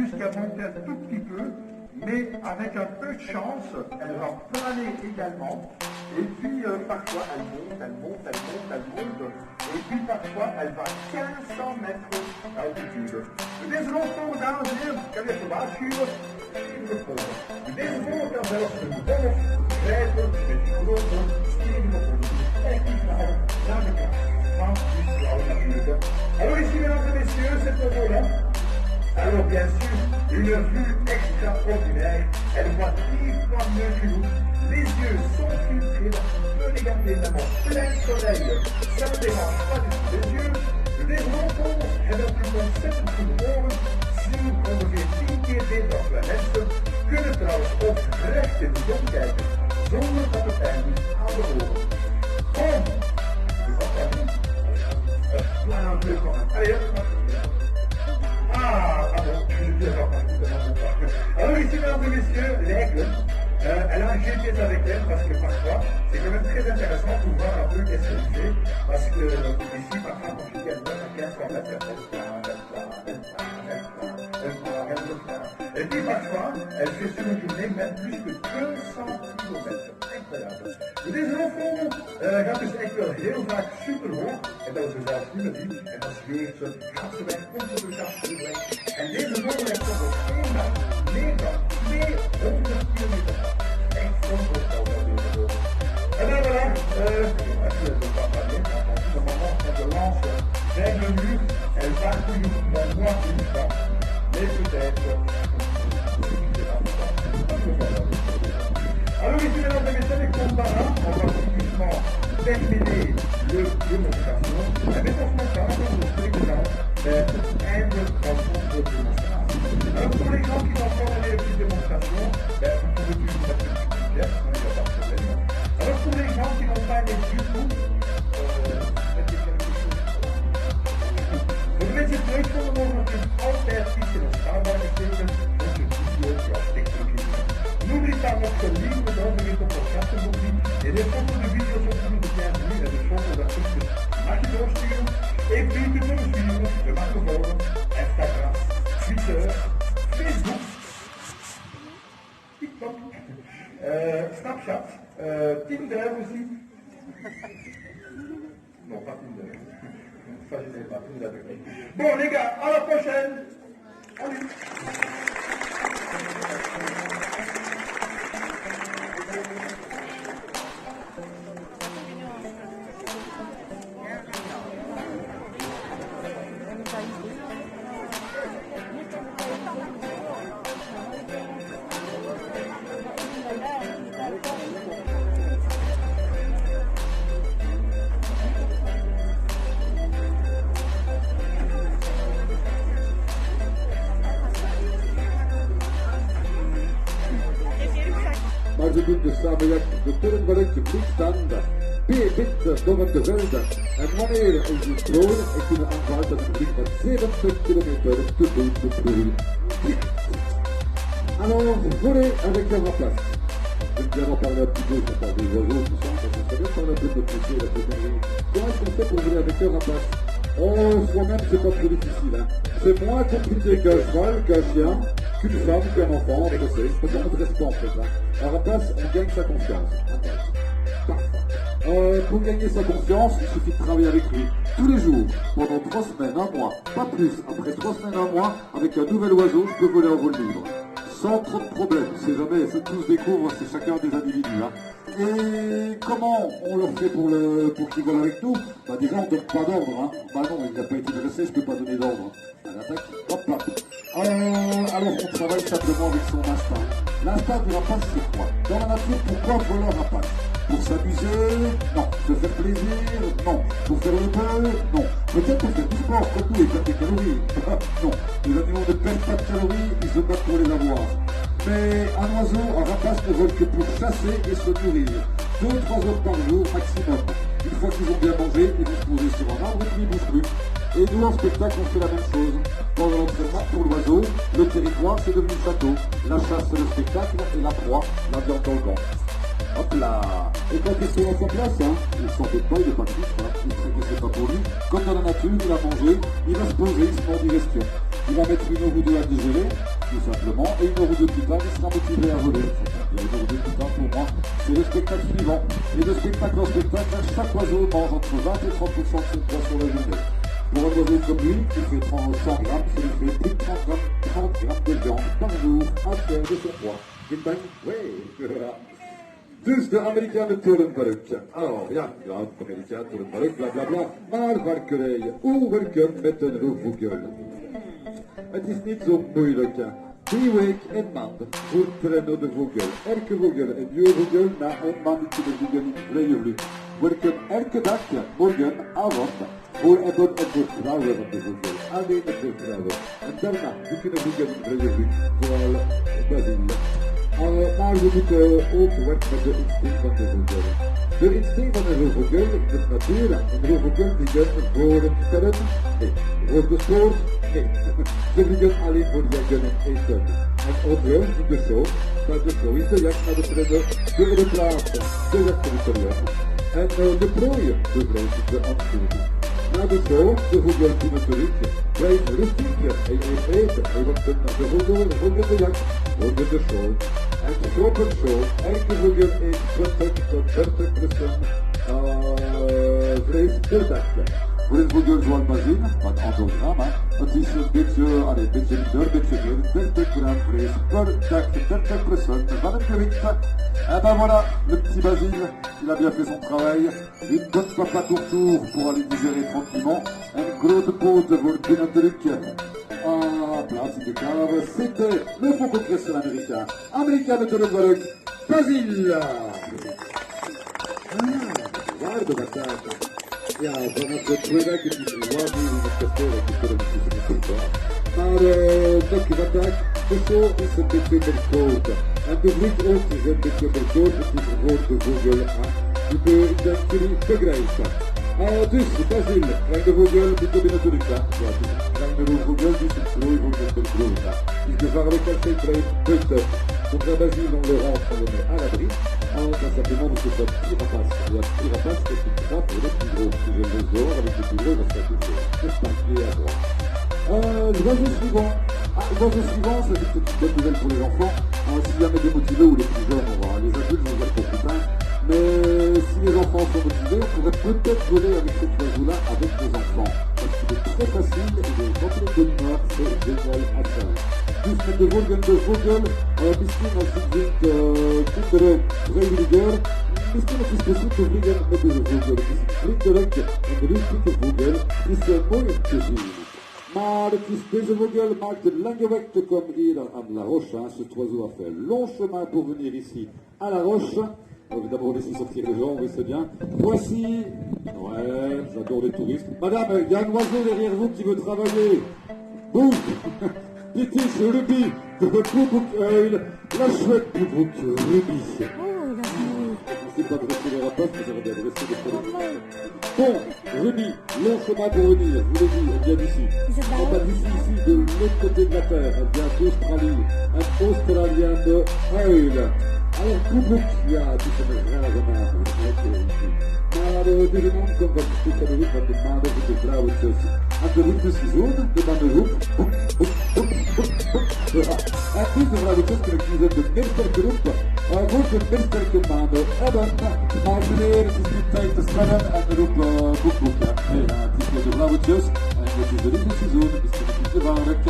jusqu'à monter un tout petit peu, mais avec un peu de chance, elle va planer également. Et puis parfois elle monte, elle monte, elle monte, elle monte. Et puis parfois elle va 1500 mètres d'altitude. Deze rolstoel, dames en heren, kan je even waarschuwen? Deze rolstoel kan zelfs een golf grijpen met grote stevige poten. Kijk eens naar de kant van die blauwe natuurlijk. Alors ici, mesdames et messieurs, cette photo-là. Alors bien sûr, une vue extraordinaire. Elle voit 10 fois mieux que nous. Les yeux sont filtrés, peut regarder évidemment plein soleil. Ça ne dérange pas du tout les yeux. De rolstoel hebben natuurlijk ontzettend goede oren. Zien ongeveer 10 keer beter als wij mensen. Kunnen trouwens ook recht in de zon kijken. Zonder dat het pijn doet aan de oren. Kom! Voilà un peu quand même. Allez, hop. Ah, pardon, je ne sais pas. Alors ici, mesdames et messieurs, l'aigle, elle a un GPS avec elle parce que parfois, c'est quand même très intéressant pour voir un peu qu'est-ce qu'elle fait. Parce que ici, parfois, quand je suis elle donne à 1500 mètres, et puis parfois, elle fait sur une journée même plus que 200 km. Incroyable. Deze rolstoel gaat dus echt wel heel vaak super hoog. En dat is er zelfs niet meer zien. En dan zweert ze, gaat ze weg, komt ze terug, gaat ze terug weg. En deze rolstoel heeft toch op één dag meer dan 200 kilometer. Echt onvoorstelbaar deze rolstoel. En dan voilà, je ne peux pas parler, ce moment quand je lance vers le mur, elle parcourt mon moi une fois, mais peut-être. Alors ici, mesdames et messieurs, les comparants, on va typiquement terminer le démonstration. La démonstration, on vous présente un de démonstration. Alors pour les gens qui vont prendre les petites démonstrations, vous pouvez utiliser la petite pièce, il n'y a pas de problème. Alors pour les gens qui n'ont pas les du tout, mettez quelque chose. Dus met je twee vonden mogelijk altijd iets in ons aanbouw steken, dus je video, ja, steekt er ook in. N'oublie pas notre livre d'envoyer ton podcast aujourd'hui et les photos de vidéos sont toujours de bienvenue et des photos d'artistes Macintosh sturen. Et puis tu peux me suivre sur Macrophone, Instagram, Twitter, Facebook, TikTok, Snapchat, Tinder aussi. Non, pas Tinder. Ça, je ne sais pas, Tinder. Bon les gars, à la prochaine. Allez. Maar ze doen de samenwerking. De tunnelwerk, Friesland, P-bit, boven de velden. En wanneer is die troon, ik kunnen aanvaarden dat het met 70 kilometer te doen te proeven. Alors, voler avec le rapace. Je vais en parler un petit peu, c'est pas des oiseaux, tout ça, parce que ça vient par un peu de plaisir, la pédagogie. Comment est-ce qu'on fait pour voler avec le rapace? Oh, soi-même, c'est pas trop difficile, hein. C'est moins compliqué qu'un cheval, qu'un chien, qu'une femme, qu'un enfant, je sais. Peut-être on ne reste pas en fait, hein. Un rapace, on gagne sa confiance. Parfait. Pour gagner sa confiance, il suffit de travailler avec lui tous les jours, pendant 3 semaines, 1 mois, pas plus. Après 3 semaines, 1 mois, avec un nouvel oiseau, je peux voler en vol libre. Sans trop de problèmes, si jamais tous découvrent, c'est chacun des individus. Hein. Et comment on leur fait pour qu'ils volent avec nous? Bah déjà, on ne donne pas d'ordre. Hein. Bah non, il n'a pas été dressé, je ne peux pas donner d'ordre. À l'attaque, hop là. Alors on travaille simplement avec son instinct. L'instinct du rapace, c'est quoi? Dans la nature, pourquoi voler un rapace? Pour s'amuser? Non. Se faire plaisir? Non. Pour faire le beurre? Non. Peut-être pour faire du sport, comme nous, et faire des calories. Non. Les animaux ne perdent pas de calories, ils se battent pour les avoir. Mais un oiseau, un rapace ne vole que pour chasser et se nourrir. 2 ou 3 heures par jour maximum. Une fois qu'ils ont bien mangé, ils vont se poser sur un arbre et puis ils ne bougent plus. Et nous, en spectacle, on fait la même chose. Pendant l'entraînement pour l'oiseau, le territoire, c'est devenu le château. La chasse, c'est le spectacle, et la proie, la viande dans le vent. Hop là. Et quand ils sont à sa place, hein, il s'en fait pas, il n'est pas triste, hein. Il sait que c'est pas pour lui. Comme dans la nature, il a mangé, il va se poser, il se met en digestion. Il va mettre 1 heure ou 2 à digérer, tout simplement, et une heure ou deux plus tard, il sera motivé à voler. Une heure ou deux plus tard, pour moi, c'est le spectacle suivant. Et de spectacle en spectacle, chaque oiseau mange entre 20 et 30% de ses poids sur la journée. Pour un oiseau comme lui, qui fait 100 grammes, ça lui fait plus de 30 grammes de viande par jour, un tiers de son poids. Big Bang, oui. Dus de Amerikanen Torenburg. Alors, ja, Amerikaan Torenburg, bla bla bla. Maar waar kun je overkomen met een roofvogel? Het is niet zo moeilijk. 3 weken en maand voor trainen de vogel. Elke vogel en vogel na een maand kunnen vliegen in vrije vlucht. Werken elke dag, morgen, avond, voor hebben en vertrouwen van de vogel. Alleen het vertrouwen. En daarna, we kunnen vliegen in vrije vlucht, vooral Brazilië. Maar we moeten ook werken met de instinct van de vogel. De instinct van een roofvogel in de natuur, een roofvogel vliegen voor het sterren, nee. Voor de soort, nee. Ze vliegen alleen voor jagen en eten. En andere in de show, maar de show is de jacht naar de trainer, de reclame, de jachtterritorium. En de prooi, de vrouw is de antwoord. Na de show, de vogel kunnen terug, blijf rustig, hij eet eten, hij wordt naar de vogel de jacht, volgende de show. En de grote show, elke vogel eet 20 tot 30% vlees per dag. Voor een vogel zoals Bazin, wat aantal gram, het is een beetje minder, beetje meer, 30 gram vlees per dag, 30% van het gewicht. Et ben voilà, le petit Basile, il a bien fait son travail. Une bonne papa tour pour aller digérer tranquillement. Une grote pote voor binnendruk. Ah, plaats in de cave. C'était le faux compresseur américain. Américain de Torenburg, Basile. Waar de bataat. Ja, vanaf de 2 weken is het waar nu in het kasteel dat is er een beetje. Maar dat je bataat, de show is een beetje verkoud. En de vlieg ook is een beetje verkoud, het is voor de vogel. Ik denk jullie begrijpen. Dus, Basile, kleine vogel, bitte binnen de rug. Ja, het is een kleine vogel, dus een strooivogel per groot. Il est gevaarlijk als hij blijft buiten. Donc la Basile, on le rentre, on le met à l'abri. Tout simplement parce que c'est un petit rapace. Il y a un petit rapace qui est une trappe pour les plus gros. Si je le dehors avec les plus gros, il va se faire c'est un pied à droite. L'oiseau suivant. L'oiseau suivant, c'est une petite bonne nouvelle pour les enfants. S'il y a des motivés ou les plus jeunes, on va les adultes, je vous dire pour plus tard. Mais si les enfants sont motivés, on pourrait peut-être voler avec cet oiseau-là avec les enfants. Parce qu'il est très facile, il est rempli de l'humeur, c'est génial à faire. Dus met de vogel, misschien als ik denk kinderen vrijwilliger, misschien het is precies te vliegen met deze vogel. Het is vriendelijk en rustige vogel, het is mooi om te zien. Maar het is deze vogel maakt een lange weg te komen hier aan La Roche. Cet oiseau a fait un long chemin pour venir ici à La Roche. On va d'abord laisser sortir les gens, oui c'est bien. Voici, ouais, j'adore les touristes. Madame, il y a un oiseau derrière vous qui veut travailler. Boum. It is Ruby, de Boubouk Oil, la chouette Boubouk Ruby. Je ne sais pas dresser les rapaces, mais j'aurais bien dressé les produits. Bon, Ruby, long chemin pour venir, je vous l'ai dit, elle vient d'ici. Elle va d'ici, de l'autre côté de la terre, elle vient d'Australie, un Australien de Oil. Alors, Boubouk, il y a tout ce rare ici. Maar deze man komt van de stuk van de hoek van de maanden van de blauwtjes. En de hoek dus gezogen, de man de hoek. En deze blauwtjes kunnen kiezen de minsterke roep. Voor de minsterke maanden hebben. Maar meneer, het is niet tijd te spellen en de roep boek. Nee, het is de blauwtjes. En het is de liefdeseizoen, dus het is niet gevaarlijk.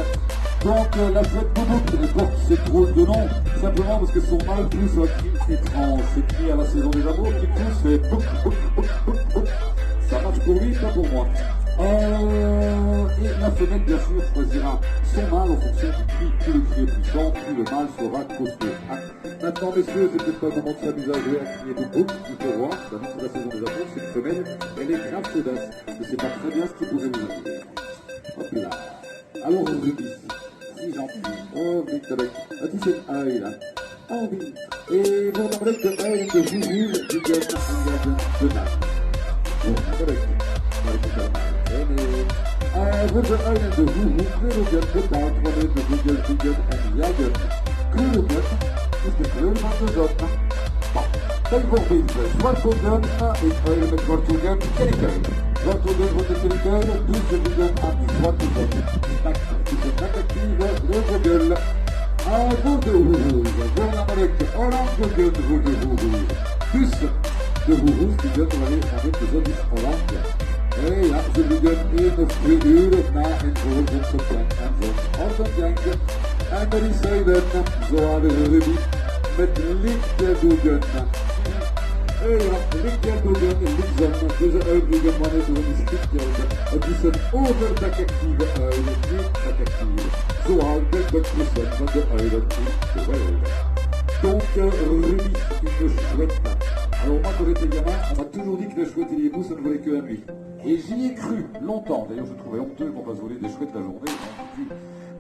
Donc la chouette Boubouk porte cette drôle de nom simplement parce que son mâle pousse un cri étrange, c'est cri à la saison des amours qui pousse fait bouk bouk bouk bouk bouk. Ça marche pour lui, pas pour moi. Et la femelle bien sûr choisira son mâle en fonction du cri. Plus le cri est puissant, plus le mâle sera costaud. Maintenant messieurs, c'est peut-être pas le moment de s'amuser à jouer à crier Boubouk, il faut voir, c'est la saison des amours, c'est une femelle, elle est grave chaudasse, je ne sais pas très bien ce qui pourrait vous arriver. Hop là. Alors on vous dit si gentil. Oh, vite avec. Het is een ui là. Oh oui. Et voor de brek de uien de voevoe, die gaan de nacht. Bon, correct. Maar ik heb dat maar. Voor de uien de voevoe, kleuren bepaald wanneer de vogel vliegen en jagen. Kleuren is de kleur van de zon. Bijvoorbeeld, zwartvogeln is uien met zwartvogeln kerken. Zwartvogeln van de kerken, dus ze vliegen aan de zwarte zon. Het is een attractieve vogel. Goedehoehoes, voornamelijk Oranje Goedehoehoes. Dus de hoehoes die kunnen wel even met de zon is Oranje. Ja, ze liggen 1 of 2 uur na en voor zonsopgang en zonsondergang. En er is zuiden, zoals de Ruby, met linkerdoegen. Ja, linkerdoegen, linksom, deze uitdoegen wanneer ze een stuk gelden. Het is een overdekactieve uil, niet dekactieve. Zoals de beklissen van de uilen in de wereld. Donc, Ruby, une chouette. Alors moi, quand j'étais gamin, on m'a toujours dit que les chouettes et les hiboux, ça ne volait que la nuit. Et j'y ai cru longtemps. D'ailleurs, je trouvais honteux qu'on fasse voler des chouettes la journée.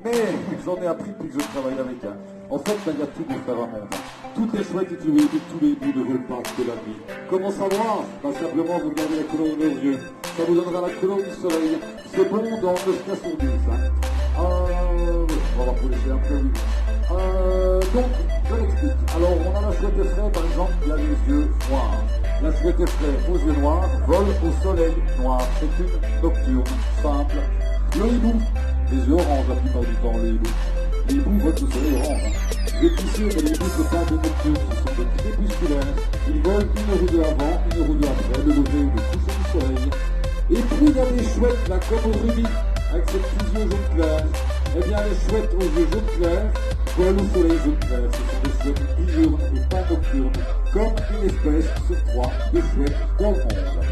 Mais j'en ai appris depuis que je travaille avec un. En fait, il y a tout pour faire un monde. Toutes les chouettes et tous les hiboux ne veulent pas que la nuit. Comment savoir? Simplement, vous regardez la couleur de leurs yeux. Ça vous donnera la couleur du soleil. C'est bon dans 9 cas sur 10. On va pour laisser un peu. Donc, je l'explique. Alors, on a la chouette effraie, par exemple, qui a les yeux noirs. La chouette effraie aux yeux noirs vole au soleil noir. C'est une nocturne simple. Le hibou, les yeux oranges la plupart du temps, le hibou. Les hiboux volent au soleil orange. Je vais pisser, mais les hiboux ne sont pas des nocturnes, ce sont des crépusculaires. Ils volent 1 heure ou 2 avant, 1 heure ou 2 après, le lever ou le coucher du soleil. Et puis il y a des chouettes, là, comme au Ruby, avec ses petits yeux jaune clair. Eh bien, les chouettes aux yeux jaune clair volent au soleil jaune clair. Ce sont des chouettes diurnes et pas nocturnes, comme une espèce sur 3 de chouettes dans le monde.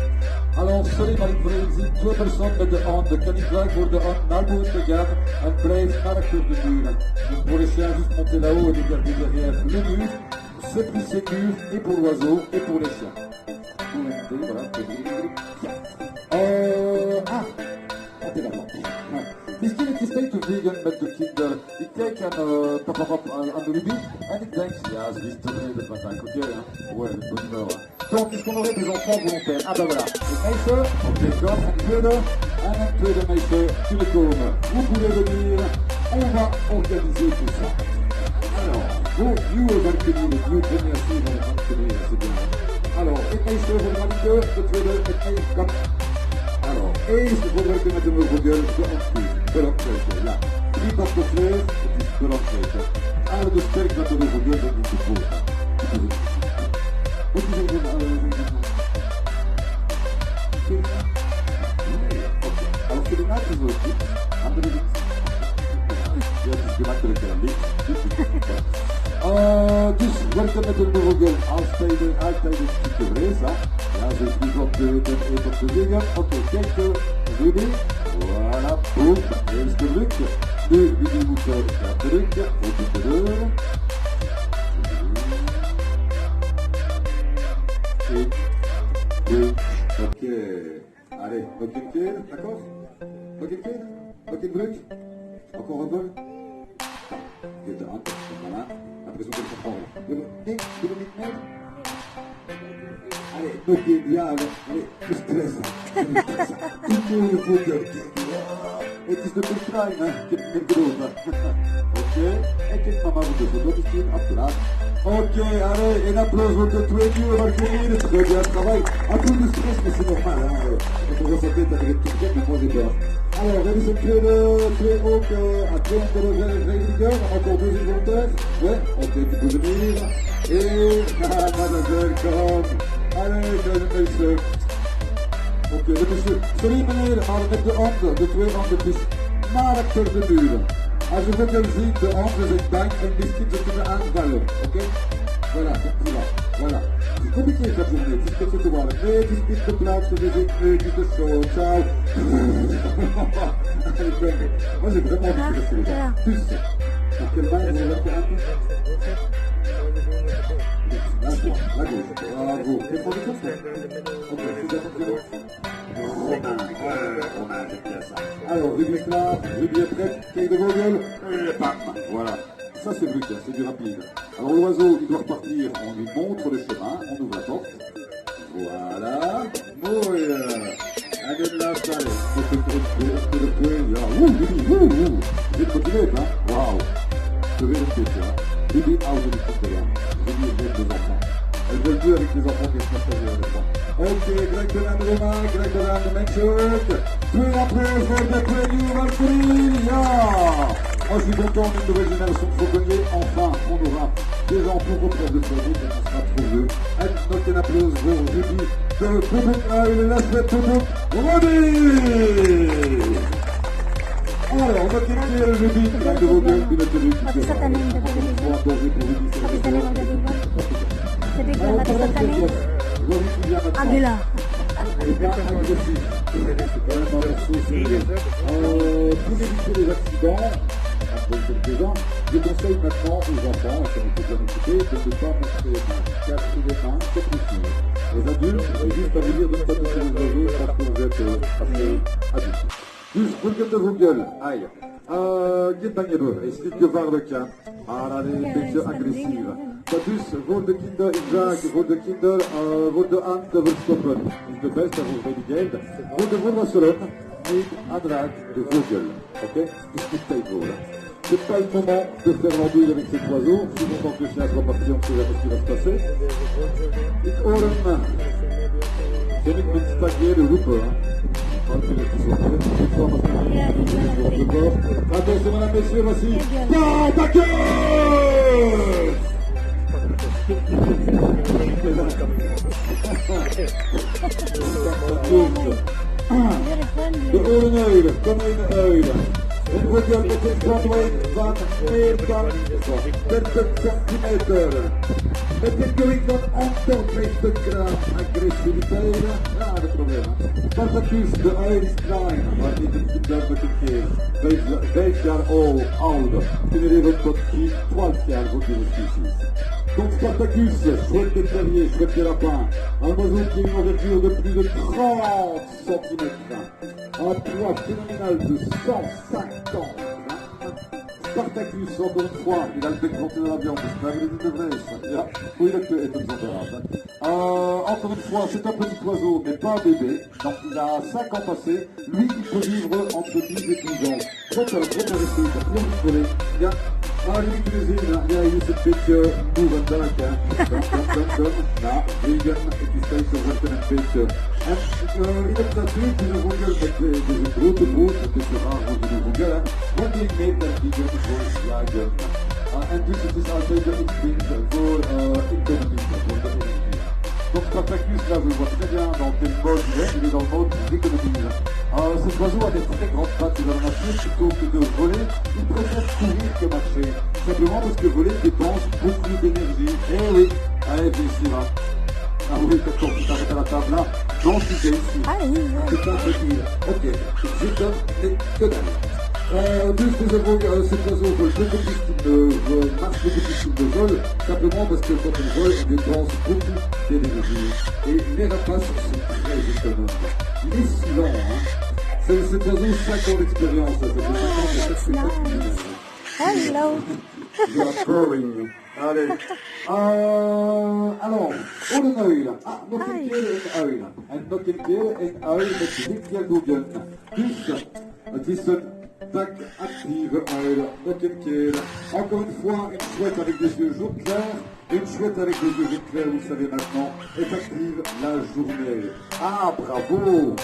Alors, sorry, maar ik zie 2% met de hand. De kandidaat voor de hand naar boven te gaan en blijft naar achter de muur. Donc, pour les chiens, juste monter là-haut et les garder derrière le mur. C'est plus sécur et pour l'oiseau et pour les chiens. Voilà. Attends là-bas. Misschien het is tijd te vliegen met de kinderen. Ik kijk aan de Ruby en ik denk, ja, ze is tevreden met een côté, hein. Ouais, de bonne humeur. Donc, est-ce qu'on aurait des enfants volontaires? Ah ben voilà. Het meisje, op de kant, en een tweede meisje, zullen komen. Vous pouvez venir, on va organiser tout ça. Alors, vous, nieuwe werken, de nieuwe generatie van het werken, c'est bien. Alors, het meisje voor de manneke, de tweede, het meisje, kom. Alors, eerst voor werken met de mevrouw, de l'enquête, là. 3 portefeuilles, het is de l'enquête. Alors, de sterk met de mevrouw, dat is de voet. Wat is er dan? Alors, c'est les maths, ils ont aussi. Andere dingen. Ja, het is gemakkelijk aan licht. Dus, werken met de mevrouw, altijd een stukje vrees, hè. Ja, ze is niet op de dingen. Oké, kijk, Ruby. Voilà, boem, eerste druk. Nu, Ruby moet gaan drukken. Open de deur. 1, 2, ok. Allez, nog een keer, d'accord? Nog een keer? Nog een druk? Encore un vol? Geef de hand, voilà. Après, on peut comprendre. Nee, doe het niet meer. Allez, nog een, ja, allez, de stress. Tout le voet. Het is de trein, hè? Ik heb het niet gedaan. Oké, en kijk mama voor de foto misschien, achteraan. Ok, allez, un applause pour le twee nieuwe marqueurs. Très bien travail. Un peu de stress, mais c'est normal. Hein. Quand on voit sa tête avec le tout mais moi j'ai peur. Alors, we hebben twee ook à 200 vrijwilligers. Encore 2 volontaires. Ouais, ok, tu peux venir. Et, mademoiselle, kom. Allez, de monsieur. Ok, de monsieur. Sorry meneer, maar met de handen, de 2 handen, dus naar achter de muur. Als je verder ziet, de handen zijn bang en misschien ze kunnen aanvallen. Oké? Voilà, dat is waar. Voilà. Het is compliqué cette journée, het is peut-être te voir. Nee, het is niet de plaats, het is het is de show. Ciao. Moi j'ai vraiment envie de rester les gars. Plus. Pour quelle main vous avez un peu? La gauche. Bravo. Et pour les autres? Ok, c'est bien. Romain, j'aime bien ça. Alors, Ruby est là, Ruby est prête, Kay de Vogel, et bam, voilà. Ça c'est brut, c'est du rapide. Alors l'oiseau, il doit repartir, on lui montre le chemin, on ouvre la porte. Voilà. Muy bien. Allez là, allez. Ouh, Ruby, ouh. Vous êtes motivé, hein? Waouh. Je vais rester, tu vois. Ruby, out de l'extérieur. Ruby est des enfants. Elle veut plus avec les enfants qui sont passés avec moi. Ok, Greg de Laan Roma, Greg de Laan de Menschuk. 2 applaudissements voor de twee nieuwe Valkyrie. Ja! Moi je suis content d'une nouvelle génération de fauconniers des gens pour reprendre de son route, on sera trop vieux. Allez, notez un applaudissement pour Ruby de Boubouk, la fête Boubouk, Ruby. Alors, notez qui est le Ruby, de vos gueules, de notre lutte, qui sera un danger pour Ruby, c'est le Aguilar. Et bien agressif. C'est quand même un morceau sérieux. Pour éviter les accidents, après quelques-uns, je conseille maintenant aux enfants, qui ont été bien occupés, de ne pas montrer les mains. Casser les mains, c'est possible. Les adultes, j'ai juste à vous dire de ne pas toucher les oiseaux parce que vous êtes assez adultes. Dus, welke de Google, aïe. Get bang hebben, is niet gevaarlijk, hè. Maar dat is een beetje agressief. Dat dus voor de kinder in zaak, voor de kinder, voor de hand te verstoppen. Is de beste voor de geld. Voor de volwassenen, niet aanraak de vogel. Oké? Dus niet tijd voor. C'est pas le moment de faire l'andouille avec cet oiseau. Si longtemps que le chien soit parti, on ne sait jamais ce qui va se passer. Ik hoor hem. C'est niet met stagger de roepen, hè. Attention, mesdames, messieurs, voici Spartacus. De oreneulen, kom in de uilen. Een vogel met een strandwijd van meer dan 30 centimeter. Met een gewicht van 150 gram agressiviteit. Ja, dat probleem. Spartacus, de uil is klein, maar niet een kinder met een keer. 5 jaar oud. Kunnen even tot 12 jaar voor deze species. Donc Spartacus, chouette de terrier, chouette de lapin, un oiseau qui a une envergure de plus de 30 cm, un poids phénoménal de 150 ans. Spartacus, encore une fois, il a le bec rentré dans la viande, c'est avec les devresses. Ja, hoe je het est encore une fois, c'est un petit oiseau, mais pas un bébé, donc il a 5 ans passés. Lui, il peut vivre entre 10 et 12 ans. Donc, il a bien resté, il a bien voler. Ja, maar die cuisine, ja, hier is een beetje boerendag, hè. Nou, vegan, het is tijd te worden een beetje. En in het natuur, deze vogel met deze grote boot, het is raar voor de vogel, hè, wordt niet meer dan vegan voor jagen. En dus het is altijd de instinct voor economie, voor de energie. Donc Spartacus, là, je le vois très bien dans quel mode il est dans le mode d'économie. Cet oiseau a des très grandes pattes dans la nature, plutôt que de voler, il préfère courir que marcher. Simplement parce que voler dépense beaucoup d'énergie. Eh oui, allez, viens ici, là. Ah oui, d'accord, tu t'arrêtes à la table là. Non, tu viens ici. C'est pas petit. Ok, je donne les que dalle. Dus nous avons cet oiseau vole beaucoup plus qu'il ne marche beaucoup plus qu'il ne vole, simplement parce que quand il vole, il dépense beaucoup d'énergie. Et les rapaces sont très économes. Il est si lent, hein. Cet oiseau, 5 ans d'expérience, ça fait 5 ans que ça fait pas Hello. You are purring. Allez. Alors, oreneuil. Ah, nog een keer een uil. En nog een keer een uil met linkerdoegen. Dus, het is een tac active uil. Nog een keer. Encore une fois, une chouette avec des yeux jaune clair. Une chouette avec des yeux jaune clair, vous le savez maintenant, est active la journée. Ah, bravo.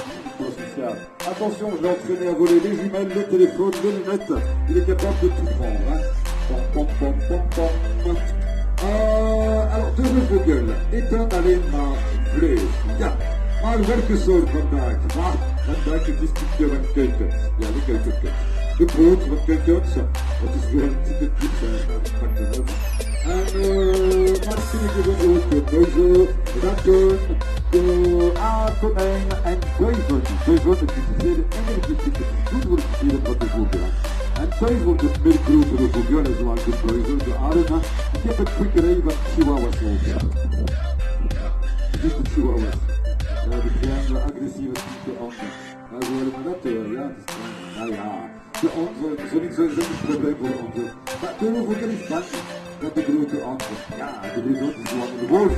Social. Attention, je l'ai entraîné à voler les jumelles, le téléphone, les lunettes. Il est capable de tout prendre. Hein. Pom, pom, pom, pom, pom. Alors, de vogel. Éteint alleen maar vlees. Ja, maar welke soort vandaag? Vandaag het is niet een keuken. Ja, de keuken. De brood van keukens. Dat is weer een type kip. Maar ik vind ook de neuzen, ratten, konijn en duiven. Duiven, het is heel energiek. Goed wordt het hier van de vogel. En thuis wordt het meer grotere vogelen zoals de duiven, de armen. Ik heb het kwikkerij van chihuahuas lopen. Het is de chihuahuas. Ja, de kleine agressieve type ander. Maar we willen dat, ja, het is nou ja. De ander, sowieso is dat een probleem voor de ander. Maar de vogel is bang. Dat de grote antwoord. Ja, de grote antwoord is gewoon de wolf.